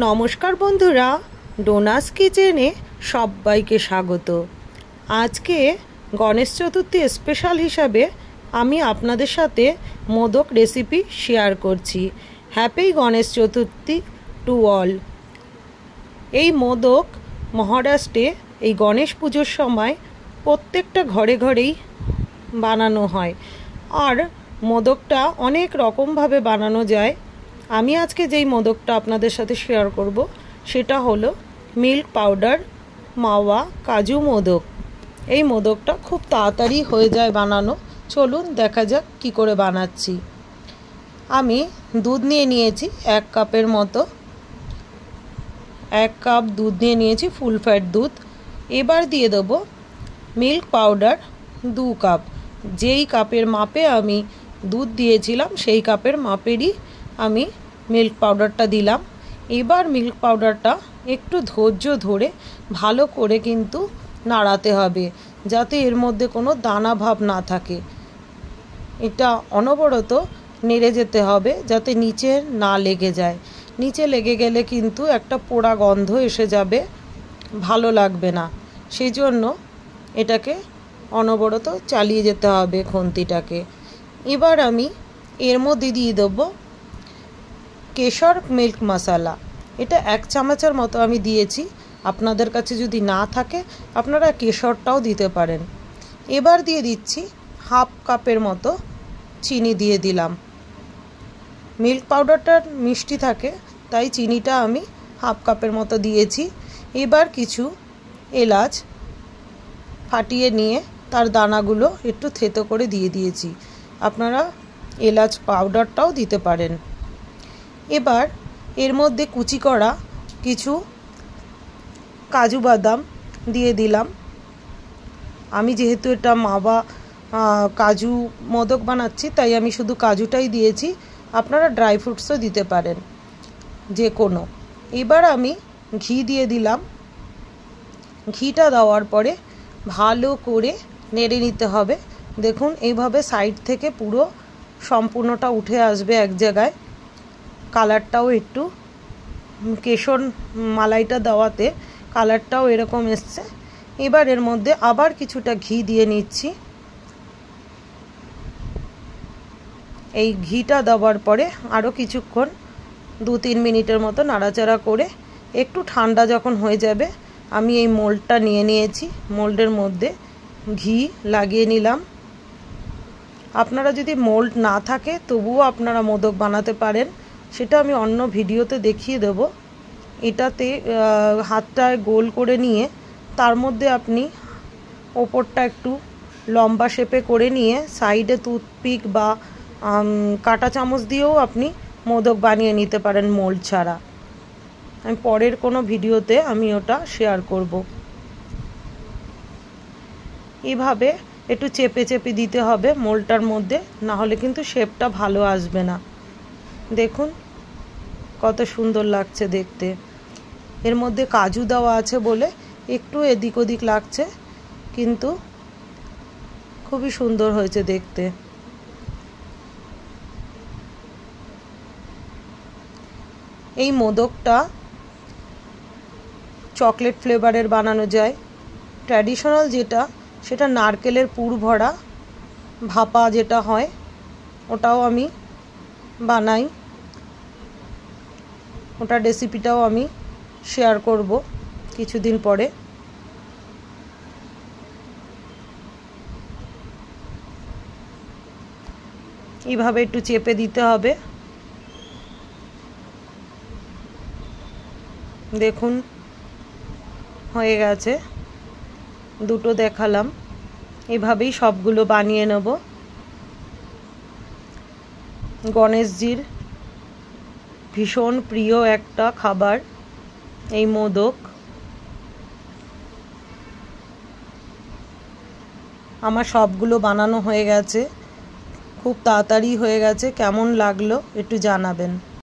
নমস্কার বন্ধুরা, ডোনাস কিচেনে সবাইকে স্বাগত। আজকে গণেশ চতুর্থী স্পেশাল হিসাবে আমি আপনাদের সাথে মোদক রেসিপি শেয়ার করছি। Happy Ganesh Chaturthi to all. এই মোদক মহারাষ্ট্রে এই গণেশ পুজোর সময় প্রত্যেকটা ঘরে ঘরেই বানানো হয়, আর মোদকটা অনেক রকমভাবে বানানো যায়। আমি আজকে যেই মোদকটা আপনাদের সাথে শেয়ার করব সেটা হলো মিল্ক পাউডার মাওয়া কাজু মোদক। এই মোদকটা খুব তাড়াতাড়ি হয়ে যায় বানানো। চলুন দেখা যাক কি করে বানাচ্ছি। আমি দুধ নিয়ে নিয়েছি 1 কাপের মতো। 1 কাপ দুধ নিয়ে নিয়েছি, ফুল ফ্যাট দুধ। এবার দিয়ে দেবো মিল্ক পাউডার 2 কাপ। যেই কাপের মাপে আমি দুধ দিয়েছিলাম সেই কাপের মাপেরই আমি মিল্ক পাউডারটা দিলাম। এবার মিল্ক পাউডারটা একটু ধৈর্য ধরে ভালো করে কিন্তু নাড়াতে হবে, যাতে এর মধ্যে কোনো দানা ভাব না থাকে। এটা অনবরত নেড়ে যেতে হবে যাতে নিচে না লেগে যায়। নিচে লেগে গেলে কিন্তু একটা পোড়া গন্ধ এসে যাবে, ভালো লাগবে না। সেই জন্য এটাকে অনবরত চালিয়ে যেতে হবে খুন্তিটাকে। এবার আমি এর মধ্যে দিয়ে দেবো কেশর মিল্ক মশলা। এটা 1 চামচের মতো আমি দিয়েছি। আপনাদের কাছে যদি না থাকে আপনারা কেশরটাও দিতে পারেন। এবার দিয়ে দিচ্ছি 1/2 কাপের মতো চিনি দিয়ে দিলাম। মিল্ক পাউডারটার মিষ্টি থাকে, তাই চিনিটা আমি 1/2 কাপের মতো দিয়েছি। এবার কিছু এলাচ ফাটিয়ে নিয়ে তার দানাগুলো একটু থেতো করে দিয়ে দিয়েছি। আপনারা এলাচ পাউডারটাও দিতে পারেন। এবার এর মধ্যে কুচি করা কিছু কাজু বাদাম দিয়ে দিলাম। আমি যেহেতু এটা মাওয়া কাজু মোদক বানাচ্ছি, তাই আমি শুধু কাজুটাই দিয়েছি। আপনারা ড্রাই ফ্রুটসও দিতে পারেন যে কোনো। এবার আমি ঘি দিয়ে দিলাম। ঘিটা দেওয়ার পরে ভালো করে নেড়ে নিতে হবে। দেখুন এইভাবে সাইড থেকে পুরো সম্পূর্ণটা উঠে আসবে এক জায়গায়। কালারটাও একটু কেশর মালাইটা দেওয়াতে কালারটাও এরকম এসছে। এবার এর মধ্যে আবার কিছুটা ঘি দিয়ে নিচ্ছি। এই ঘিটা দেওয়ার পরে আরও কিছুক্ষণ 2-3 মিনিটের মতো নাড়াচাড়া করে একটু ঠান্ডা যখন হয়ে যাবে, আমি এই মোল্ডটা নিয়ে নিয়েছি। মোল্ডের মধ্যে ঘি লাগিয়ে নিলাম। আপনারা যদি মোল্ড না থাকে তবুও আপনারা মোদক বানাতে পারেন, সেটা আমি অন্য ভিডিওতে দেখিয়ে দেব। এটাতে হাতটায় গোল করে নিয়ে তার মধ্যে আপনি ওপরটা একটু লম্বা শেপে করে নিয়ে সাইডে টুথপিক বা কাঁটা চামচ দিয়েও আপনি মোদক বানিয়ে নিতে পারেন মোল্ড ছাড়া। আমি পরের কোনো ভিডিওতে আমি ওটা শেয়ার করব। এইভাবে একটু চেপে চেপে দিতে হবে মোল্ডটার মধ্যে, না হলে কিন্তু শেপটা ভালো আসবে না। দেখুন কত সুন্দর লাগছে দেখতে। এর মধ্যে কাজু দেওয়া আছে বলে একটু এদিক ওদিক লাগছে, কিন্তু খুবই সুন্দর হয়েছে দেখতে। এই মোদকটা চকলেট ফ্লেভারের বানানো যায়। ট্র্যাডিশনাল যেটা সেটা নারকেলের পুর ভরা ভাপা যেটা হয়, ওটাও আমি বানাই। ওটার রেসিপিটাও আমি শেয়ার করব কিছুদিন পরে। এইভাবে একটু চেপে দিতে হবে। দেখুন হয়ে গেছে, দুটো দেখালাম। এভাবেই সবগুলো বানিয়ে নেব। গণেশজির ভীষণ প্রিয় একটা খাবার এই মোদক। আমার সবগুলো বানানো হয়ে গেছে, খুব তাড়াতাড়ি হয়ে গেছে। কেমন লাগলো একটু জানাবেন।